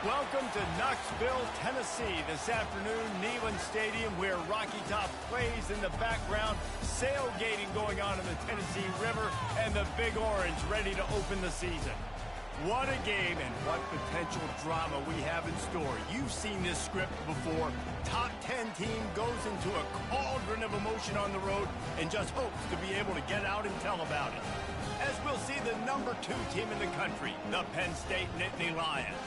Welcome to Knoxville, Tennessee. This afternoon, Neyland Stadium, where Rocky Top plays in the background, sailgating going on in the Tennessee River, and the Big Orange ready to open the season. What a game and what potential drama we have in store. You've seen this script before. Top 10 team goes into a cauldron of emotion on the road and just hopes to be able to get out and tell about it. As we'll see the number 2 team in the country, the Penn State Nittany Lions,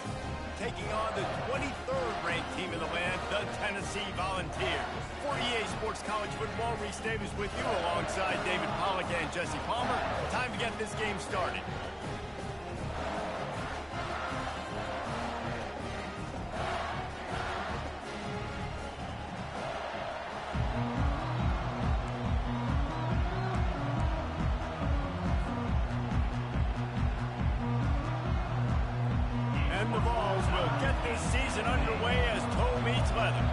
taking on the 23rd ranked team in the land, the Tennessee Volunteers. For EA Sports College Football, Reese Davis with you alongside David Pollack and Jesse Palmer. Time to get this game started. And the Vols will get this season underway as toe meets leather.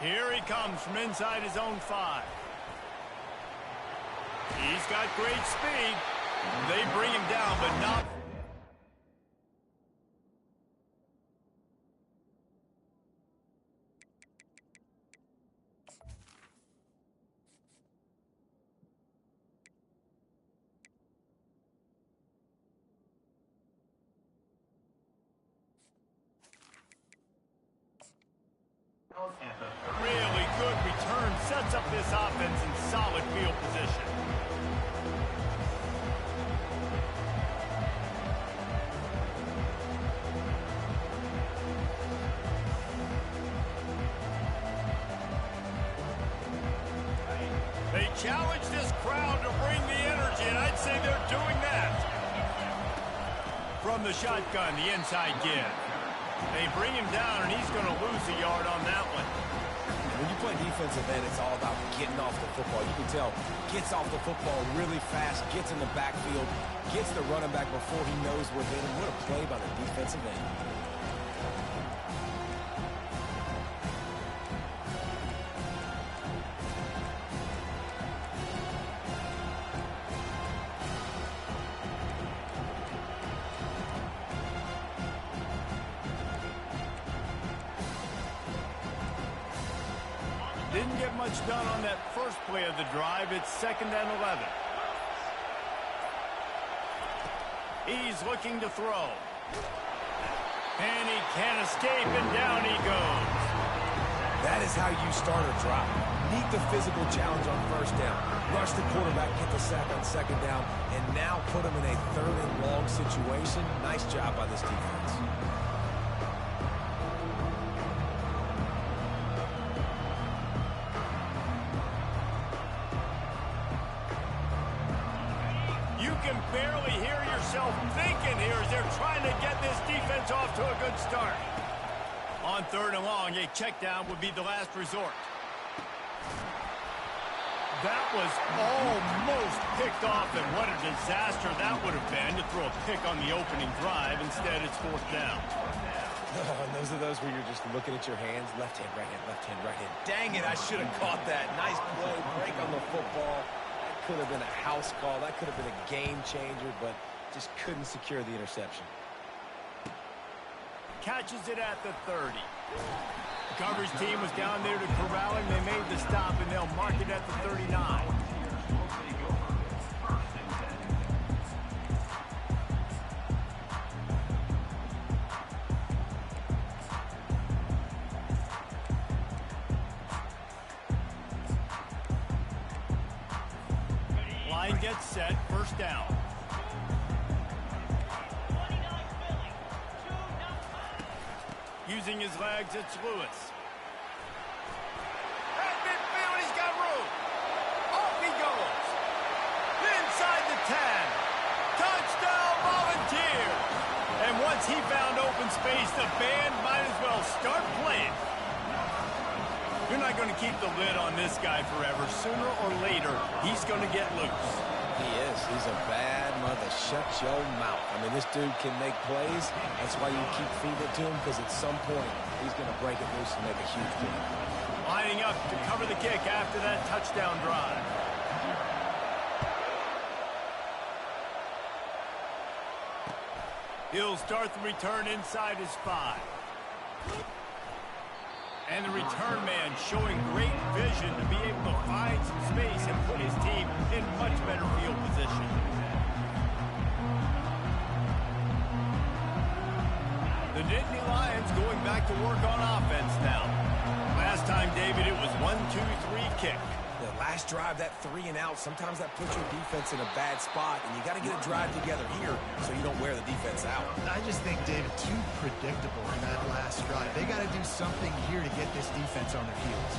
Here he comes from inside his own 5. He's got great speed. They bring him down, but not... Really good return, sets up this offense in solid field position. They challenge this crowd to bring the energy, and I'd say they're doing that. From the shotgun, the inside give. They bring him down, and he's going to lose a yard on that one. When you play defensive end, it's all about getting off the football. You can tell, gets off the football really fast, gets in the backfield, gets the running back before he knows we're in. What a play by the defensive end. Didn't get much done on that first play of the drive. It's 2nd and 11. He's looking to throw. And he can't escape, and down he goes. That is how you start a drive. Meet the physical challenge on 1st down. Rush the quarterback, get the sack on 2nd down, and now put him in a 3rd and long situation. Nice job by this defense. You can barely hear yourself thinking here as they're trying to get this defense off to a good start. On 3rd and long, a check down would be the last resort. That was almost picked off, and what a disaster that would have been to throw a pick on the opening drive. Instead, it's 4th down. And those are those where you're just looking at your hands. Left hand, right hand, left hand, right hand. Dang it, I should have caught that. Nice play, break on the football. Could have been a house call. That could have been a game changer, but just couldn't secure the interception. Catches it at the 30. The coverage team was down there to corral him. They made the stop, and they'll mark it at the 39. Line gets set, 1st down. Using his legs, it's Lewis. At midfield, he's got room. Off he goes. Inside the 10. Touchdown, Volunteers. And once he found open space, the band might as well start playing. You're not going to keep the lid on this guy forever. Sooner or later, he's going to get loose. He is. He's a bad mother. Shut your mouth. I mean, this dude can make plays. That's why you keep feeding it to him, because at some point, he's going to break it loose and make a huge play. Lining up to cover the kick after that touchdown drive. He'll start the return inside his 5. And the return man showing great vision to be able to find some space and put his team in much better field position. The Nittany Lions going back to work on offense now. Last time, David, it was 1-2-3 kick. The last drive, that 3 and out, sometimes that puts your defense in a bad spot, and you got to get a drive together here so you don't wear the defense out. I just think, David, too predictable in that last drive. They got to do something here to get this defense on their heels.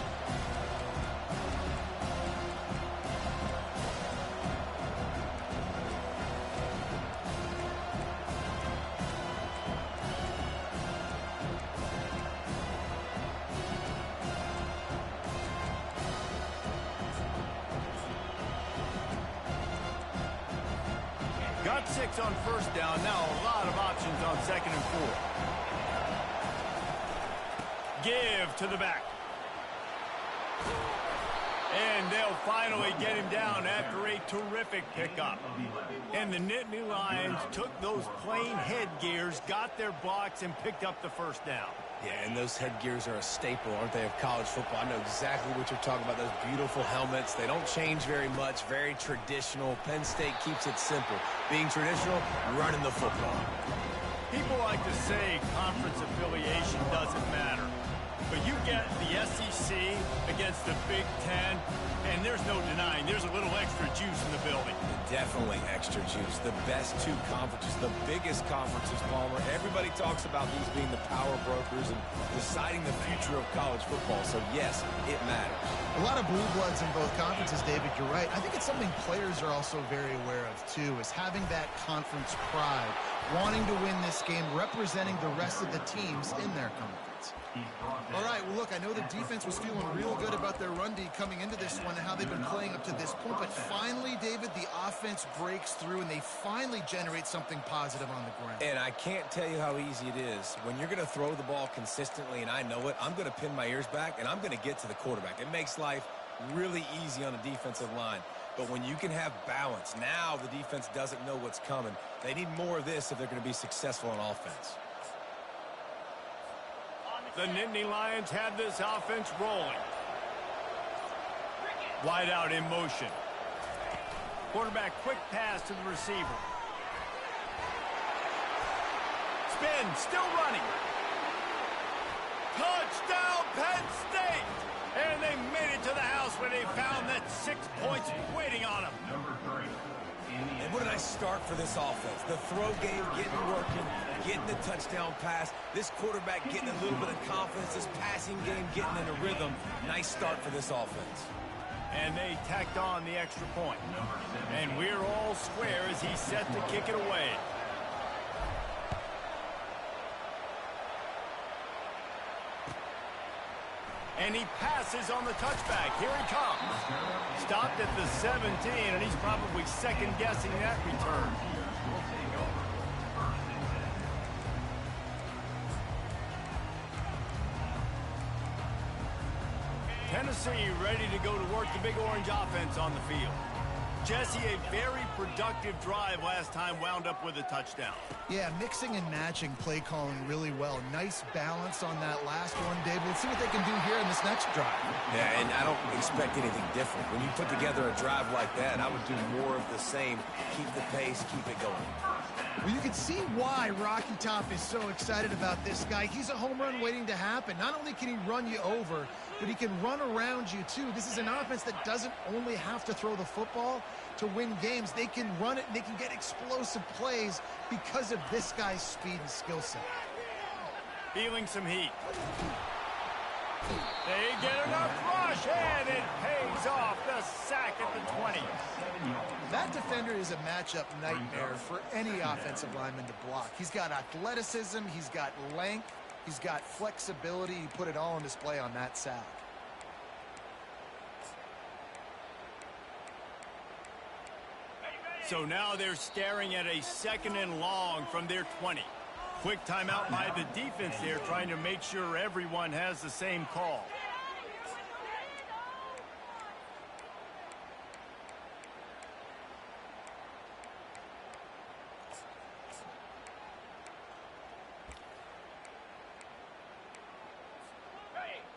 Got 6 on first down. Now a lot of options on 2nd and 4. Give to the back. And they'll finally get him down after a terrific pickup. And the Nittany Lions took those plain headgears, got their blocks, and picked up the first down. Yeah, and those headgears are a staple, aren't they, of college football? I know exactly what you're talking about, those beautiful helmets. They don't change very much, very traditional. Penn State keeps it simple. Being traditional, running the football. People like to say conference affiliation doesn't matter. But you get the SEC against the Big Ten, and there's no denying there's a little extra juice in the building. Definitely extra juice. The best 2 conferences, the biggest conferences, Palmer. Everybody talks about these being the power brokers and deciding the future of college football. So, yes, it matters. A lot of blue bloods in both conferences, David. You're right. I think it's something players are also very aware of, too, is having that conference pride, wanting to win this game, representing the rest of the teams in their conference. All right, well, look, I know the defense was feeling real good about their run D coming into this one and how they've been playing up to this point. But finally, David, the offense breaks through and they finally generate something positive on the ground. And I can't tell you how easy it is. When you're going to throw the ball consistently, and I know it, I'm going to pin my ears back, and I'm going to get to the quarterback. It makes life really easy on a defensive line. But when you can have balance, now the defense doesn't know what's coming. They need more of this if they're going to be successful on offense. The Nittany Lions have this offense rolling. Wide out in motion. Quarterback quick pass to the receiver. Spin, still running. Touchdown, Penn State! And they made it to the house when they found that 6 points waiting on them. And what a nice start for this offense. The throw game getting working, getting the touchdown pass. This quarterback getting a little bit of confidence. This passing game getting in a rhythm. Nice start for this offense. And they tacked on the extra point. And we're all square as he's set to kick it away. And he passes on the touchback. Here he comes. Stopped at the 17, and he's probably second-guessing that return. Tennessee ready to go to work the Big Orange offense on the field. Jesse, a very productive drive last time, wound up with a touchdown. Yeah, mixing and matching play calling really well. Nice balance on that last one, Dave. Let's see what they can do here in this next drive. Yeah, and I don't expect anything different. When you put together a drive like that, I would do more of the same. Keep the pace, keep it going. Well, you can see why Rocky Top is so excited about this guy. He's a home run waiting to happen. Not only can he run you over, but he can run around you, too. This is an offense that doesn't only have to throw the football to win games. They can run it, and they can get explosive plays because of this guy's speed and skill set. Feeling some heat. They get enough rush, and it pays off. The sack at the 20. That defender is a matchup nightmare for any offensive lineman to block. He's got athleticism, he's got length, he's got flexibility. He put it all on display on that sack. So now they're staring at a 2nd and long from their 20. Quick timeout by the defense there, trying to make sure everyone has the same call.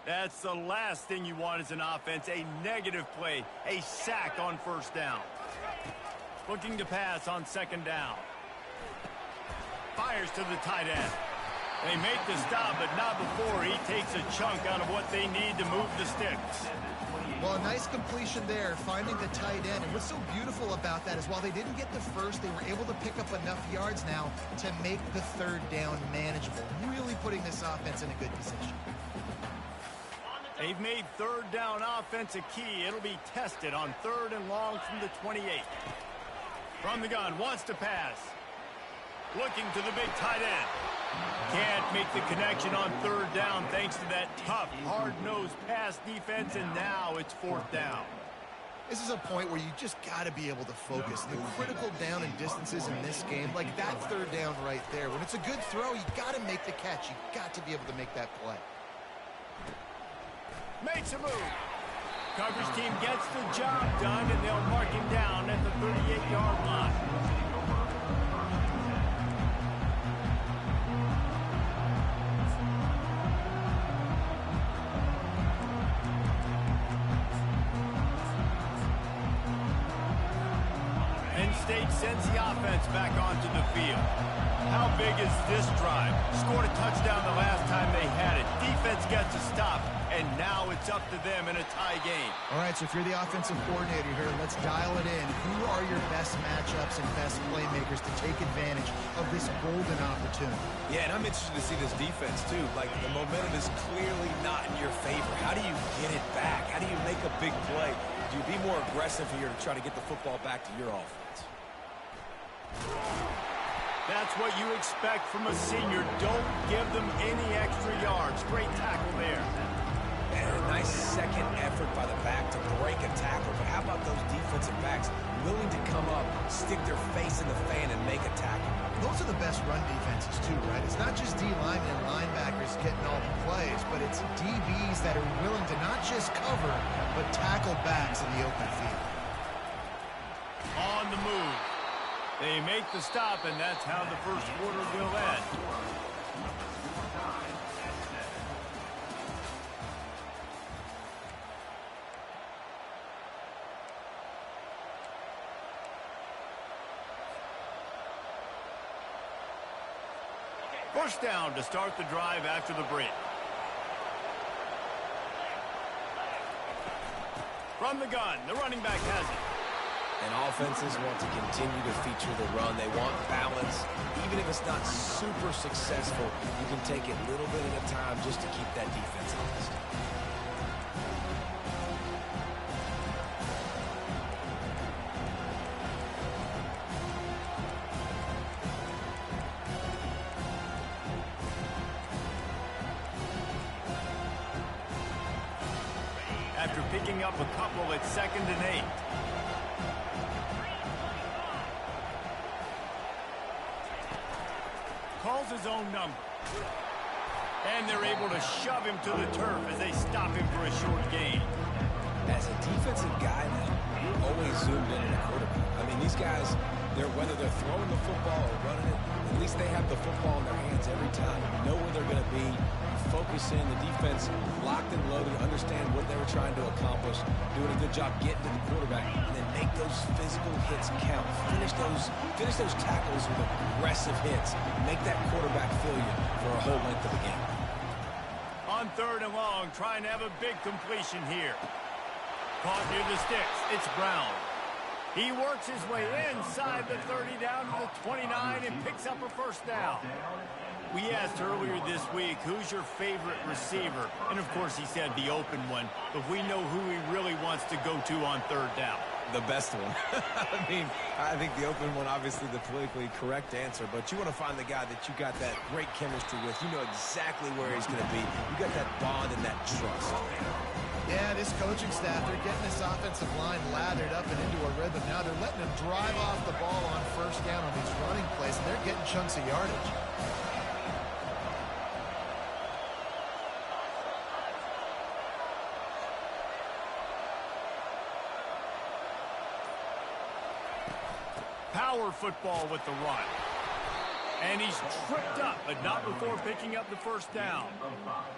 That's the last thing you want as an offense, a negative play, a sack on first down. Looking to pass on second down. Fires to the tight end. They make the stop, but not before he takes a chunk out of what they need to move the sticks. Well, a nice completion there, finding the tight end. And what's so beautiful about that is while they didn't get the first, they were able to pick up enough yards now to make the third down manageable, really putting this offense in a good position. They've made third down offense a key. It'll be tested on 3rd and long from the 28. From the gun, wants to pass. Looking to the big tight end. Can't make the connection on 3rd down thanks to that tough, hard-nosed pass defense, and now it's 4th down. This is a point where you just got to be able to focus. The critical down and distances in this game, like that 3rd down right there. When it's a good throw, you got to make the catch. You got to be able to make that play. Makes a move. Coverage team gets the job done, and they'll mark him down at the 38-yard line. Penn State sends the offense back onto the field. How big is this drive? Scored a touchdown the last time they had it. Defense gets a stop, and now it's up to them in a tie game. All right, so if you're the offensive coordinator here, let's dial it in. Who are your best matchups and best playmakers to take advantage of this golden opportunity? Yeah, and I'm interested to see this defense, too. Like, the momentum is clearly not in your favor. How do you get it back? How do you make a big play? Do you be more aggressive here to try to get the football back to your offense? That's what you expect from a senior. Don't give them any extra yards. Great tackle there. And a nice second effort by the back to break a tackle. But how about those defensive backs willing to come up, stick their face in the fan, and make a tackle? Those are the best run defenses, too, right? It's not just D-linemen and linebackers getting all the plays, but it's DBs that are willing to not just cover, but tackle backs in the open field. On the move. They make the stop, and that's how the first quarter will end. First down to start the drive after the break. From the gun, the running back has it. And offenses want to continue to feature the run. They want balance. Even if it's not super successful, you can take it little bit at a time just to keep that defense honest. After picking up a couple at 2nd and 8. Calls his own number. And they're able to shove him to the turf as they stop him for a short gain. As a defensive guy now, you're always zoomed in on the quarterback. I mean, these guys, whether they're throwing the football or running it, at least they have the football in their hands every time. You know where they're going to be. Focus in, the defense locked and loaded, understand what they were trying to accomplish, doing a good job getting to the quarterback, and then make those physical hits count. Finish those tackles with aggressive hits. Make that quarterback feel you for a whole length of the game. On 3rd and long, trying to have a big completion here. Caught near the sticks. It's Brown. He works his way inside the 30 down to the 29 and picks up a first down. We asked earlier this week, who's your favorite receiver? And, of course, he said the open one. But we know who he really wants to go to on 3rd down. The best one. I think the open one, obviously the politically correct answer, but you want to find the guy that you got that great chemistry with. You know exactly where he's going to be. You got that bond and that trust. Yeah, this coaching staff, they're getting this offensive line lathered up and into a rhythm. Now they're letting him drive off the ball on first down on these running plays, and they're getting chunks of yardage. Power football with the run. And he's tripped up, but not before picking up the first down.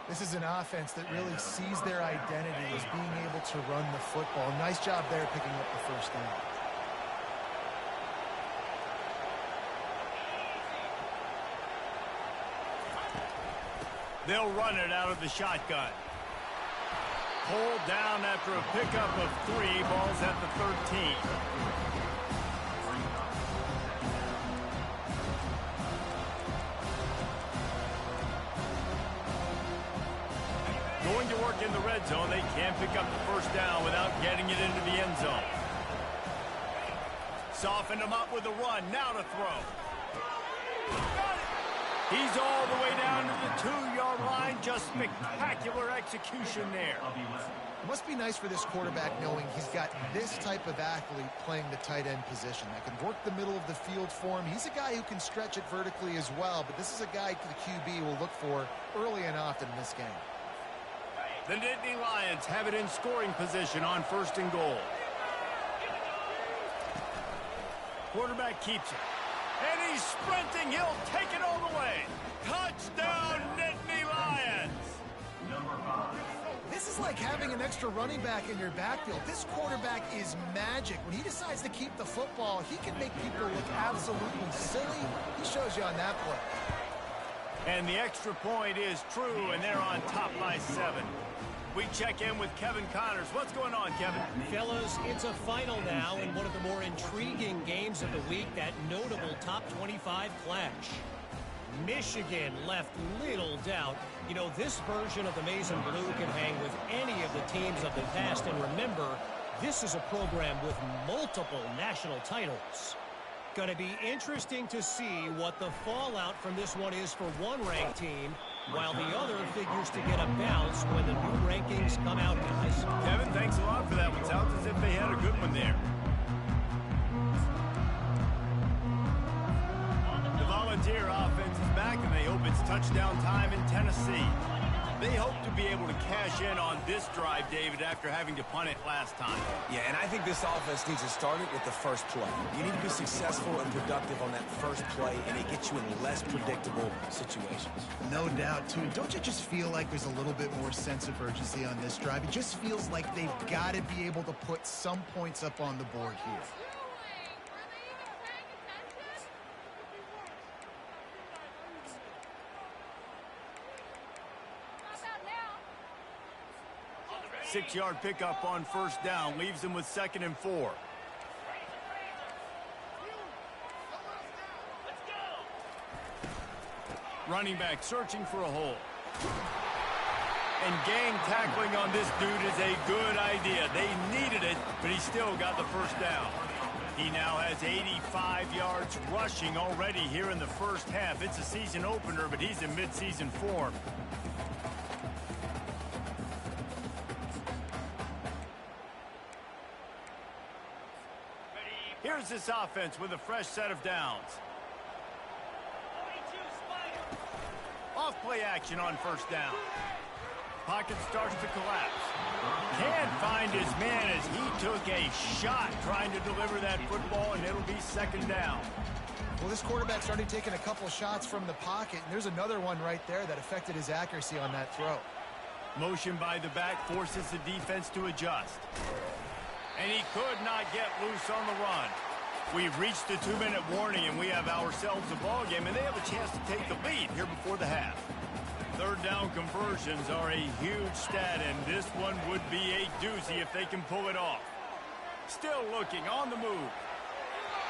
This is an offense that really sees their identity as being able to run the football. Nice job there picking up the first down. They'll run it out of the shotgun. Pulled down after a pickup of 3. Ball's at the 13. Going to work in the red zone. They can't pick up the first down without getting it into the end zone. Soften him up with a run. Now to throw. He's all the way down to the 2-yard line. Just spectacular execution there. It must be nice for this quarterback knowing he's got this type of athlete playing the tight end position that can work the middle of the field for him. He's a guy who can stretch it vertically as well, but this is a guy the QB will look for early and often in this game. The Nittany Lions have it in scoring position on 1st and goal. Quarterback keeps it. And he's sprinting. He'll take it all the way. Touchdown, Nittany Lions. This is like having an extra running back in your backfield. This quarterback is magic. When he decides to keep the football, he can make people look absolutely silly. He shows you on that play. And the extra point is true, and they're on top by 7. We check in with Kevin Connors. What's going on, Kevin? Fellas, it's a final now in one of the more intriguing games of the week, that notable top 25 clash. Michigan left little doubt. You know, this version of the Maize and Blue can hang with any of the teams of the past. And remember, this is a program with multiple national titles. Going to be interesting to see what the fallout from this one is for one ranked team, while the other figures to get a bounce when the new rankings come out, guys. Kevin, thanks a lot for that one. Sounds as if they had a good one there. The Volunteer offense is back, and they hope it's touchdown time in Tennessee. They hope to be able to cash in on this drive, David, after having to punt it last time. Yeah, and I think this offense needs to start it with the first play. You need to be successful and productive on that first play, and it gets you in less predictable situations. No doubt, too. Don't you just feel like there's a little bit more sense of urgency on this drive? It just feels like they've got to be able to put some points up on the board here. 6-yard pickup on 1st down. Leaves them with 2nd and 4. Running back searching for a hole. And gang tackling on this dude is a good idea. They needed it, but he still got the first down. He now has 85 yards rushing already here in the first half. It's a season opener, but he's in midseason form. Here's this offense with a fresh set of downs. Off play action on 1st down. Pocket starts to collapse. Can't find his man as he took a shot trying to deliver that football, and it'll be 2nd down. Well, this quarterback started taking a couple shots from the pocket, and there's another one right there that affected his accuracy on that throw. Motion by the back forces the defense to adjust. And he could not get loose on the run. We've reached the 2-minute warning, and we have ourselves a ball game, and they have a chance to take the lead here before the half. 3rd down conversions are a huge stat, and this one would be a doozy if they can pull it off. Still looking on the move.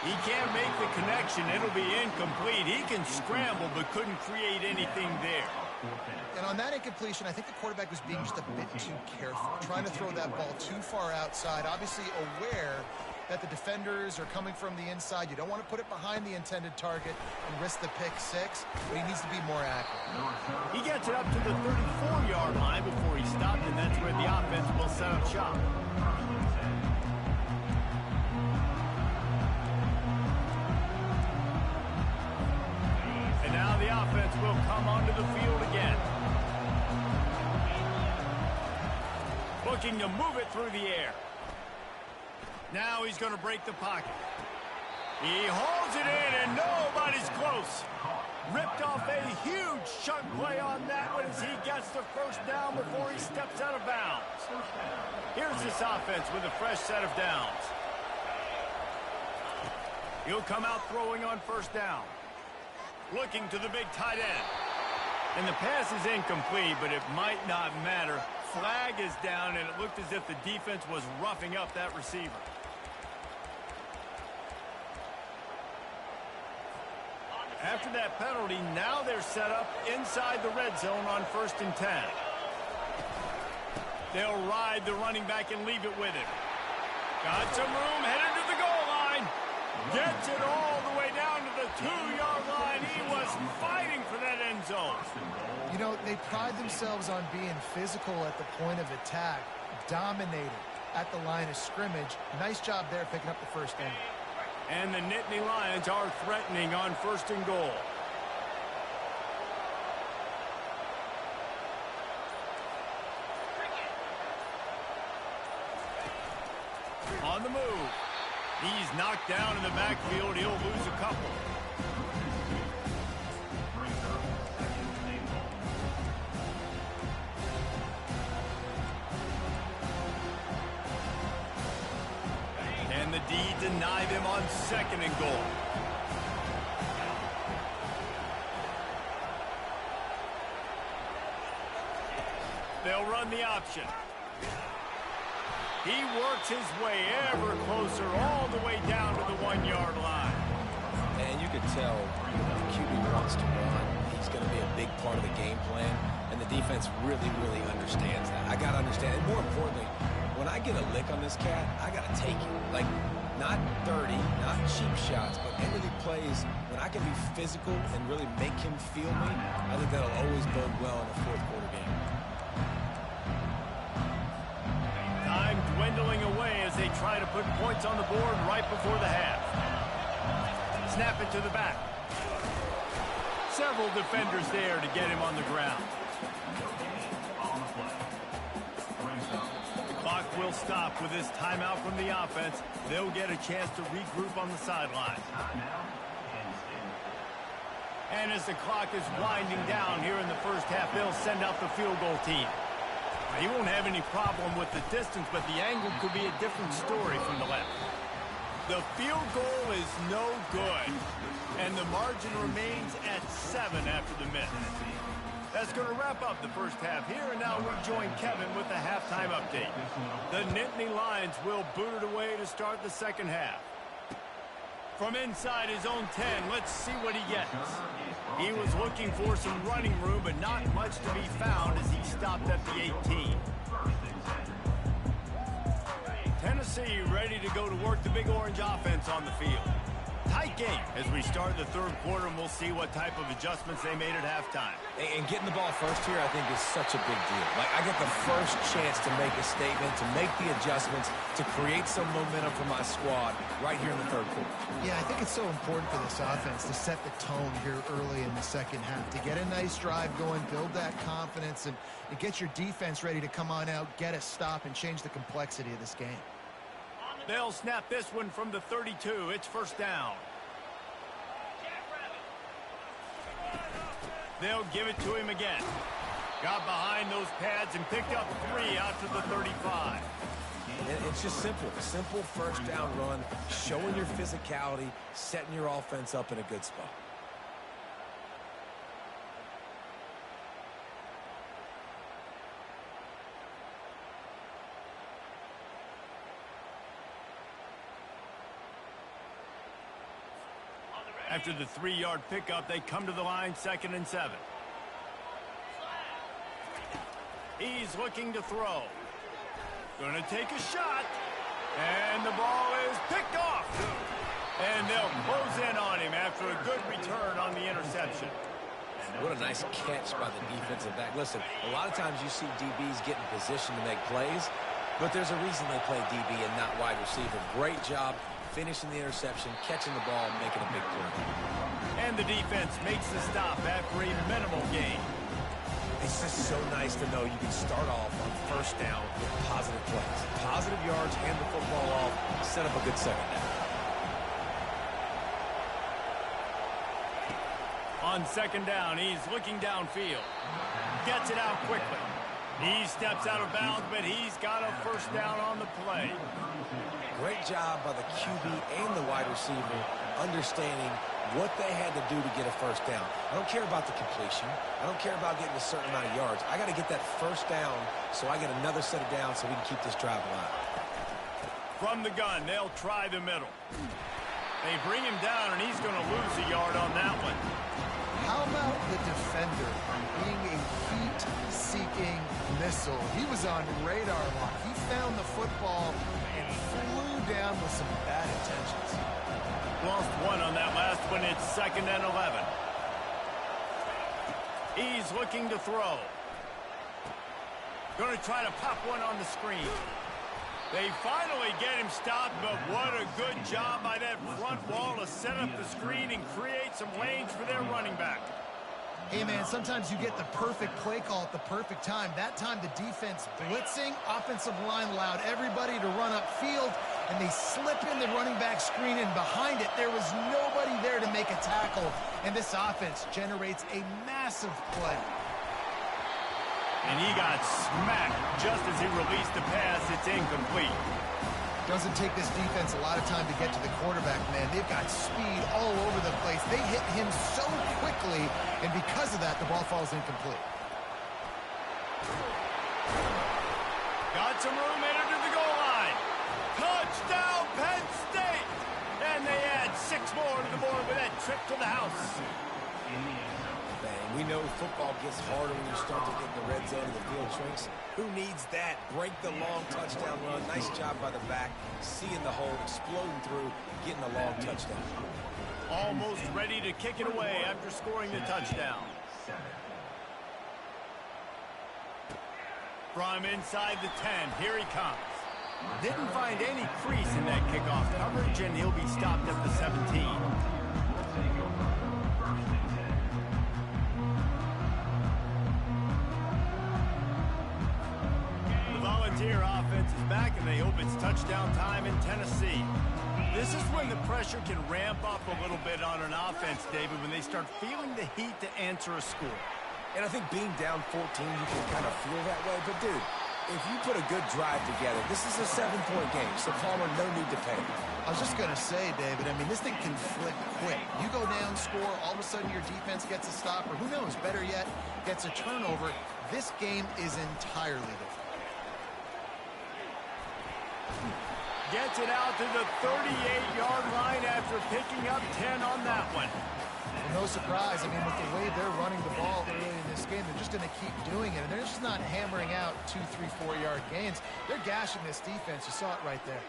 He can't make the connection. It'll be incomplete. He can scramble, but couldn't create anything there. And on that incompletion, I think the quarterback was being just a bit too careful, trying to throw that ball too far outside, obviously aware that the defenders are coming from the inside. You don't want to put it behind the intended target and risk the pick 6, but he needs to be more accurate. He gets it up to the 34-yard line before he stopped, and that's where the offense will set up shop. And now the offense will come onto the field again. Looking to move it through the air. Now he's going to break the pocket. He holds it in, and nobody's close. Ripped off a huge chunk play on that one as he gets the first down before he steps out of bounds. Here's this offense with a fresh set of downs. He'll come out throwing on first down. Looking to the big tight end. And the pass is incomplete, but it might not matter. Flag is down, and it looked as if the defense was roughing up that receiver. After that penalty, now they're set up inside the red zone on 1st and 10. They'll ride the running back and leave it with him. Got some room, headed to the goal line. Gets it all the way down to the 2-yard line. He was fighting for that end zone. You know, they pride themselves on being physical at the point of attack, dominating at the line of scrimmage. Nice job there picking up the first down. And the Nittany Lions are threatening on 1st and goal. On the move. He's knocked down in the backfield. He'll lose a couple. And the D deny them on 2nd and goal. They'll run the option. He works his way ever closer all the way down to the 1-yard line. And you could tell the QB wants to run. He's going to be a big part of the game plan, and the defense really, really understands that. I got to understand, and more importantly, when I get a lick on this cat, I got to take it. Like, not dirty, not cheap shots, but end of the plays, when I can be physical and really make him feel me, I think that'll always bode well in a fourth-quarter game. Time dwindling away as they try to put points on the board right before the half. Snap it to the back. Several defenders there to get him on the ground. The clock will stop with this timeout from the offense. They'll get a chance to regroup on the sideline. And as the clock is winding down here in the first half, they'll send out the field goal team. He won't have any problem with the distance, but the angle could be a different story from the left. The field goal is no good, and the margin remains at 7 after the miss. That's going to wrap up the first half here, and now we join Kevin with the halftime update. The Nittany Lions will boot it away to start the second half. From inside his own 10, let's see what he gets. He was looking for some running room, but not much to be found as he stopped at the 18. Tennessee ready to go to work the Big Orange offense on the field. Tight game as we start the third quarter, and we'll see what type of adjustments they made at halftime. And getting the ball first here, I think, is such a big deal. Like, I get the first chance to make a statement, to make the adjustments, to create some momentum for my squad right here in the third quarter. Yeah, I think it's so important for this offense to set the tone here early in the second half, to get a nice drive going, build that confidence, and get your defense ready to come on out, get a stop, and change the complexity of this game. They'll snap this one from the 32. It's first down. They'll give it to him again. Got behind those pads and picked up 3 out to the 35. And it's just simple. Simple first down run, showing your physicality, setting your offense up in a good spot. After the 3-yard pickup, they come to the line, 2nd and 7. He's looking to throw. Going to take a shot. And the ball is picked off. And they'll close in on him after a good return on the interception. What a nice catch by the defensive back. Listen, a lot of times you see DBs get in position to make plays, but there's a reason they play DB and not wide receiver. Great job finishing the interception, catching the ball, and making a big play. And the defense makes the stop after a minimal gain. It's just so nice to know you can start off on first down with positive plays. Positive yards, hand the football off, set up a good second down. On second down, he's looking downfield. Gets it out quickly. He steps out of bounds, but he's got a first down on the play. Great job by the QB and the wide receiver understanding what they had to do to get a first down. I don't care about the completion. I don't care about getting a certain amount of yards. I got to get that first down so I get another set of downs so we can keep this drive alive. From the gun, they'll try the middle. They bring him down, and he's going to lose a yard on that one. How about the defender being a heat-seeking missile? He was on radar lock. He found the football and flew down with some bad intentions. Lost one on that last one. It's 2nd and 11. He's looking to throw. Going to try to pop one on the screen. They finally get him stopped, but what a good job by that front wall to set up the screen and create some lanes for their running back. Hey, man, sometimes you get the perfect play call at the perfect time. That time the defense blitzing, offensive line allowed everybody to run upfield, and they slip in the running back screen, and behind it there was nobody there to make a tackle, and this offense generates a massive play. And he got smacked just as he released the pass. It's incomplete. Doesn't take this defense a lot of time to get to the quarterback, man. They've got speed all over the place. They hit him so quickly, and because of that, the ball falls incomplete. Got some room, headed to the goal line. Touchdown, Penn State! And they add 6 more to the board with that trip to the house. We know football gets harder when you start to get in the red zone and the field shrinks. Who needs that? Break the long touchdown run. Nice job by the back. Seeing the hole, exploding through, getting a long touchdown. Almost ready to kick it away after scoring the touchdown. From inside the 10, here he comes. Didn't find any crease in that kickoff coverage, and he'll be stopped at the 17. Volunteer offense is back, and they hope it's touchdown time in Tennessee. This is when the pressure can ramp up a little bit on an offense, David, when they start feeling the heat to answer a score. And I think being down 14, you can kind of feel that way. But, dude, if you put a good drive together, this is a 7-point game, so Palmer, no need to panic. I was just going to say, David, I mean, this thing can flip quick. You go down, score, all of a sudden your defense gets a stop, or who knows, better yet, gets a turnover. This game is entirely different. Gets it out to the 38-yard line after picking up 10 on that one. Well, no surprise. I mean, with the way they're running the ball early in this game, they're just going to keep doing it. And they're just not hammering out 2, 3, 4-yard gains. They're gashing this defense. You saw it right there.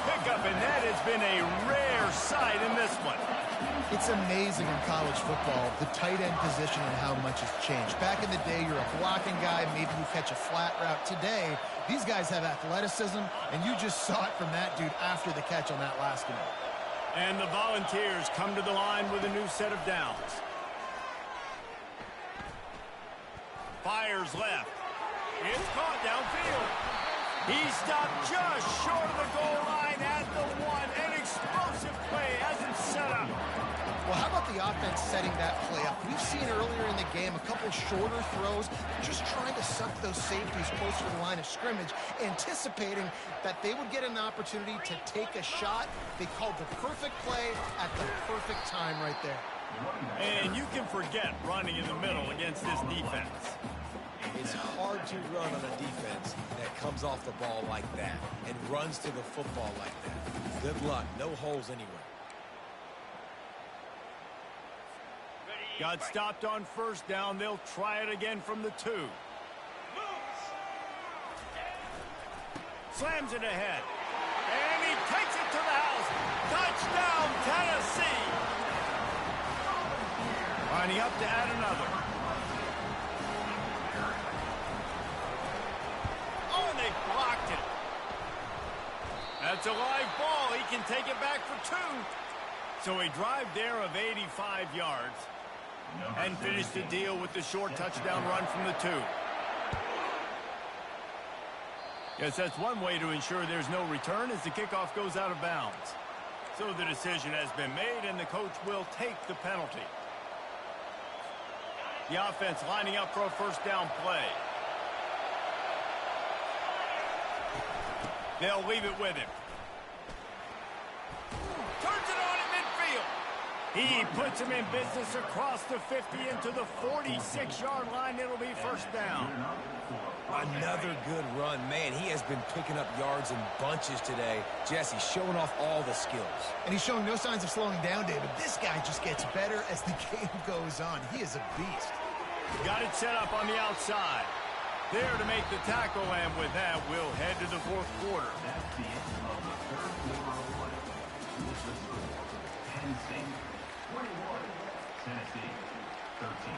Pickup, and that has been a rare sight in this one. It's amazing in college football, the tight end position and how much has changed. Back in the day, you're a blocking guy, maybe you catch a flat route. Today, these guys have athleticism, and you just saw it from that dude after the catch on that last one. And the Volunteers come to the line with a new set of downs. Fires left. It's caught downfield. He stopped just short of the goal line at the 1. An explosive play has him set up. Well, how about the offense setting that play up? We've seen earlier in the game a couple shorter throws, just trying to suck those safeties closer to the line of scrimmage, anticipating that they would get an opportunity to take a shot. They called the perfect play at the perfect time right there. And you can forget running in the middle against this defense. It's hard to run on a defense that comes off the ball like that and runs to the football like that. Good luck. No holes anywhere. Got stopped on first down. They'll try it again from the 2. Slams it ahead. And he takes it to the house. Touchdown, Tennessee! Lining up to add another. Oh, and they blocked it. That's a live ball. He can take it back for 2. So a drive there of 85 yards. And finished the deal with the short touchdown run from the 2. Yes, that's one way to ensure there's no return as the kickoff goes out of bounds. So the decision has been made, and the coach will take the penalty. The offense lining up for a first down play. They'll leave it with him. Turns it on at midfield. He puts him in business across the 50 into the 46-yard line. It'll be first down. Another good run. Man, he has been picking up yards in bunches today. Jesse showing off all the skills. And he's showing no signs of slowing down, David. This guy just gets better as the game goes on. He is a beast. Got it set up on the outside. There to make the tackle, and with that, we'll head to the fourth quarter. That's the end of the third quarter of play. With the score, Penn State 21, Tennessee 13.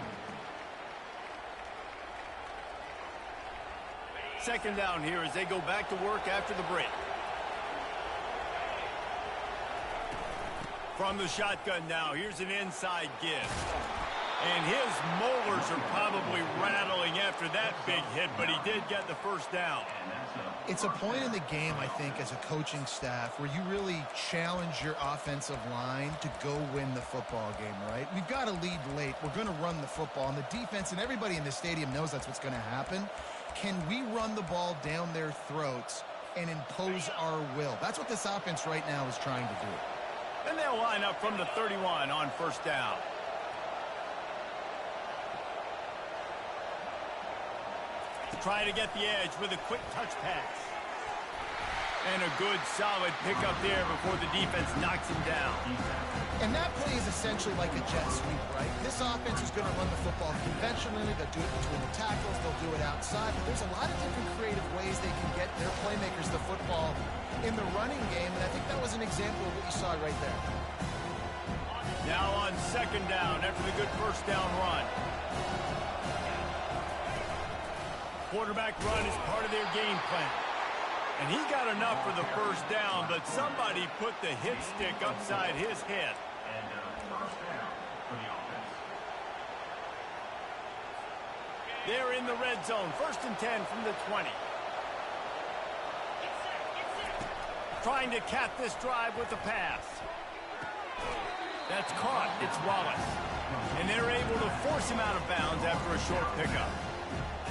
Second down here as they go back to work after the break. From the shotgun now, here's an inside give. And his molars are probably rattling after that big hit, but he did get the first down. It's a point in the game, I think, as a coaching staff where you really challenge your offensive line to go win the football game, right? We've got to lead late. We're going to run the football. And the defense and everybody in the stadium knows that's what's going to happen. Can we run the ball down their throats and impose our will? That's what this offense right now is trying to do. And they'll line up from the 31 on first down. Trying to get the edge with a quick touch pass. And a good solid pickup there before the defense knocks him down. And that play is essentially like a jet sweep, right? This offense is going to run the football conventionally. They'll do it between the tackles. They'll do it outside. But there's a lot of different creative ways they can get their playmakers the football in the running game. And I think that was an example of what you saw right there. Now on second down after the good first down run. Quarterback run is part of their game plan. And he got enough for the first down, but somebody put the hit stick upside his head. And first down for the offense. They're in the red zone. First and 10 from the 20. Trying to cap this drive with the pass. That's caught. It's Wallace. And they're able to force him out of bounds after a short pickup.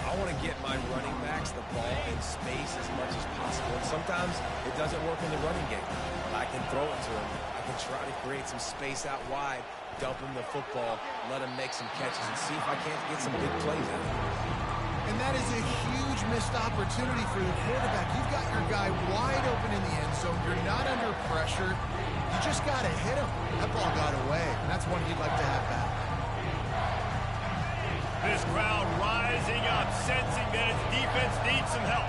I want to get my running backs the ball in space as much as possible. And sometimes it doesn't work in the running game. But I can throw it to him. I can try to create some space out wide, dump him the football, let him make some catches, and see if I can't get some big plays out of him. And that is a huge missed opportunity for the quarterback. You've got your guy wide open in the end zone. You're not under pressure. You just got to hit him. That ball got away, and that's one you'd like to have back. This crowd rising up, sensing that its defense needs some help.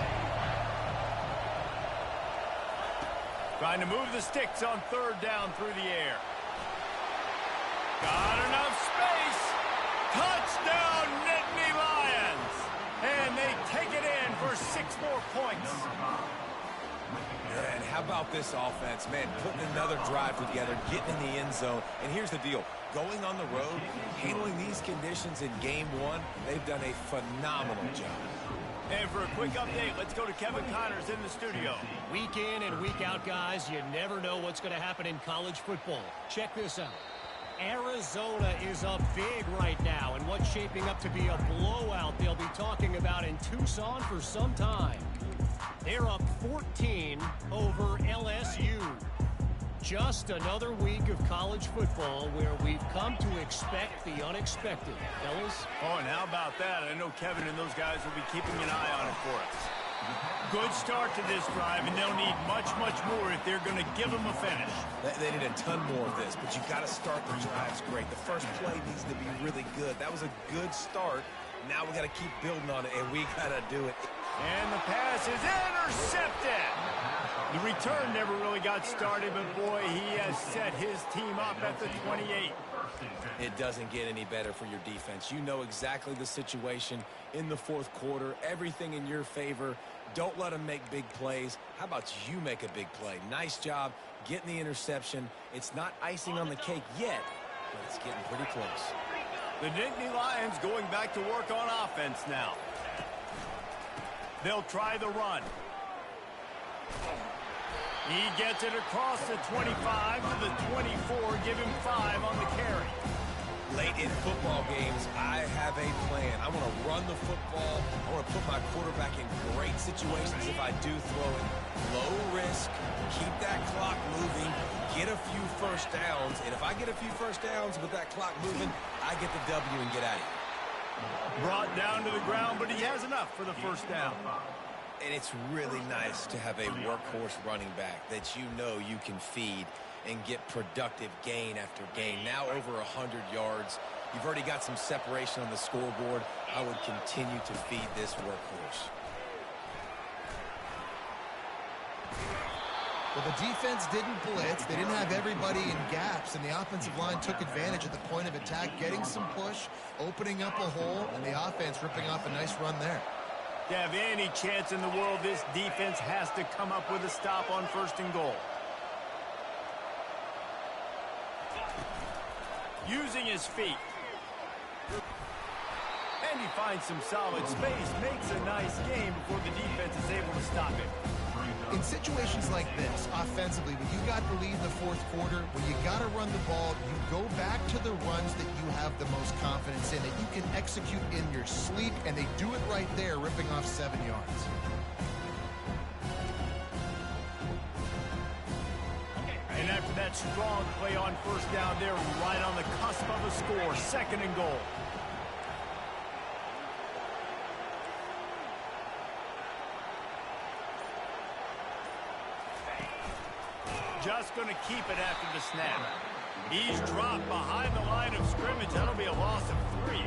Trying to move the sticks on third down through the air. Got enough space. Touchdown, Nittany Lions. And they take it in for 6 more points. And how about this offense, man, putting another drive together, getting in the end zone. And here's the deal. Going on the road, handling these conditions in game one, they've done a phenomenal job. And for a quick update, let's go to Kevin Connors in the studio. Week in and week out, guys, you never know what's going to happen in college football. Check this out. Arizona is up big right now, and what's shaping up to be a blowout they'll be talking about in Tucson for some time. They're up 14 over LSU. Just another week of college football where we've come to expect the unexpected. Fellas? Oh, and how about that? I know Kevin and those guys will be keeping an eye on it for us. Good start to this drive, and they'll need much, much more if they're going to give them a finish. They need a ton more of this, but you got to start the drives great. The first play needs to be really good. That was a good start. Now we got to keep building on it, and we got to do it. And the pass is intercepted. The return never really got started, but boy, he has set his team up at the 28. It doesn't get any better for your defense. You know exactly the situation in the fourth quarter, everything in your favor. Don't let them make big plays. How about you make a big play? Nice job getting the interception. It's not icing on the cake yet, but it's getting pretty close. The Nittany Lions going back to work on offense now. They'll try the run. He gets it across the 25 to the 24. Give him 5 on the carry. Late in football games, I have a plan. I want to run the football. I want to put my quarterback in great situations if I do throw it. Low risk, keep that clock moving, get a few first downs. And if I get a few first downs with that clock moving, I get the W and get out of here. Brought down to the ground, but he has enough for the first down. And it's really nice to have a workhorse running back that you know you can feed and get productive gain after gain. Now over 100 yards. You've already got some separation on the scoreboard. I would continue to feed this workhorse. Well, the defense didn't blitz. They didn't have everybody in gaps, and the offensive line took advantage at the point of attack, getting some push, opening up a hole, and the offense ripping off a nice run there. To have any chance in the world, this defense has to come up with a stop on 1st and goal. Using his feet. And he finds some solid space, makes a nice game before the defense is able to stop him. In situations like this, offensively, when you got the lead in the fourth quarter, when you got to run the ball, you go back to the runs that you have the most confidence in, that you can execute in your sleep, and they do it right there, ripping off 7 yards. And after that strong play on 1st down, they're right on the cusp of a score, 2nd and goal. Just going to keep it after the snap. He's dropped behind the line of scrimmage. That'll be a loss of 3.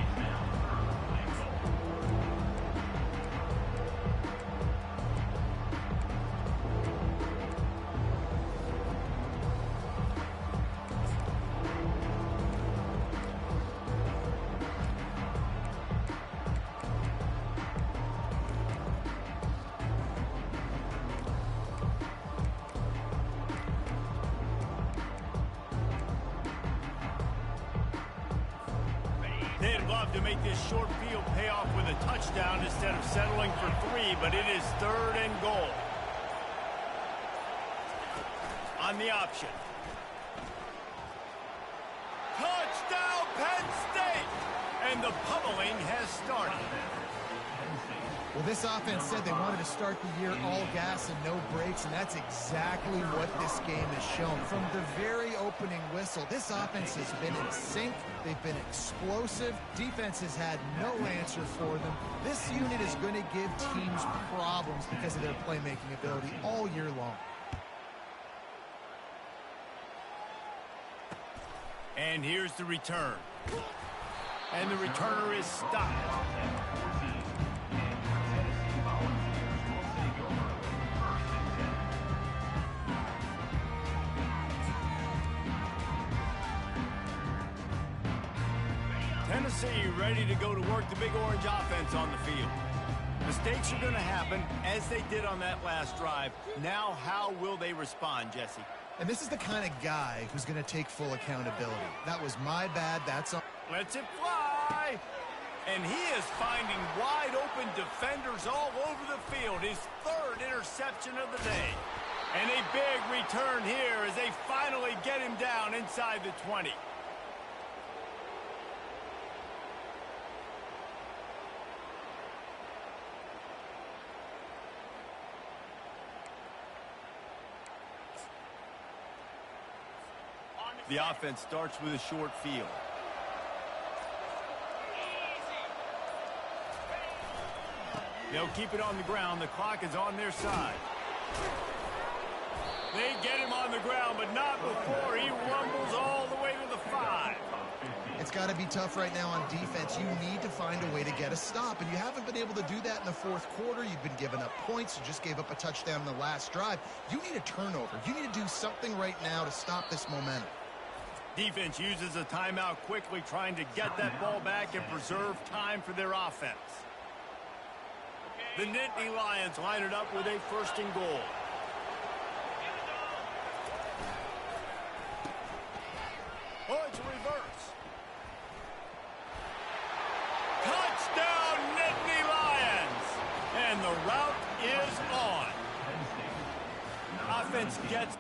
They'd love to make this short field pay off with a touchdown instead of settling for 3, but it is 3rd and goal. On the option. Touchdown, Penn State! And the pummeling has started. Well, this offense said they wanted to start the year all gas and no brakes, and that's exactly what this game has shown. From the very opening whistle, this offense has been in sync. They've been explosive. Defense has had no answer for them. This unit is going to give teams problems because of their playmaking ability all year long. And here's the return. And the returner is stopped. Tennessee ready to go to work the Big Orange offense on the field. Mistakes are going to happen, as they did on that last drive. Now, how will they respond, Jesse? And this is the kind of guy who's going to take full accountability. That was my bad. That's on. Lets it fly. And he is finding wide-open defenders all over the field. His 3rd interception of the day. And a big return here as they finally get him down inside the 20. The offense starts with a short field. They'll keep it on the ground. The clock is on their side. They get him on the ground, but not before he rumbles all the way to the 5. It's got to be tough right now on defense. You need to find find a way to get a stop, and you haven't been able to do that in the fourth quarter. You've been giving up points. You just gave up a touchdown in the last drive. You need a turnover. You need to do something right now to stop this momentum. Defense uses a timeout quickly, trying to get that ball back and preserve time for their offense. The Nittany Lions line it up with a 1st and goal. Oh, it's a reverse. Touchdown, Nittany Lions! And the route is on. Offense gets